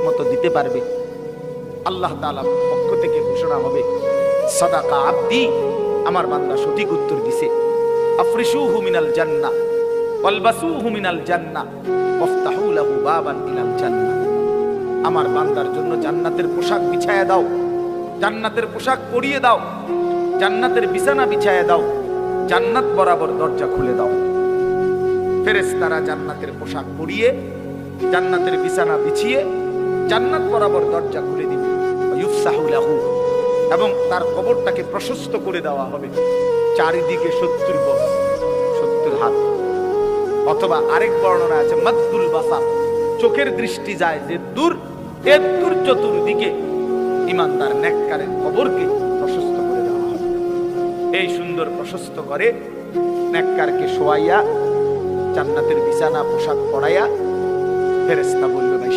মতো দিতে পারবে। আল্লাহ তাআলার পক্ষ থেকে ঘোষণা হবে, সাদাকা আব্দি, আমার বান্দা সঠিক উত্তর দিছে। আফরিশুহু মিনাল জান্নাহ ওয়ালবাসুহু মিনাল জান্নাহ ওয়াফতাহু লাহু বাবান ইলাল জান্নাহ। আমার বান্দার জন্য জান্নাতের পোশাক বিছায়া দাও, জান্নাতের পোশাক পরিয়ে দাও, জান্নাতের বিছানা বিছায়া দাও, জান্নাত বরাবর দরজা খুলে দাও। ফেরেশতারা জান্নাতের পোশাক পরিয়ে, জান্নাতের বিছানা বিছিয়ে জান্নাত বরাবর দরজা খুলে দিবে। ইউফসাহু লাহু, এবং তার কবরটাকে প্রশস্ত করে দেওয়া হবে, চারিদিকে 70 গজ, 70 হাত। অথবা আরেক বর্ণনা আছে মাদ্দুল বাসার, চোখের দৃষ্টি যায় যে দূর, এর দূর চতুর্দিকে ইমানদার নেককারের কবরকে প্রশস্ত করে দেওয়া হবে। এই সুন্দর প্রশস্ত করে নেককারকে শোয়াইয়া জান্নাতের বিছানা পোশাক পরাইয়া ফেরেশতা বলবে, ভাই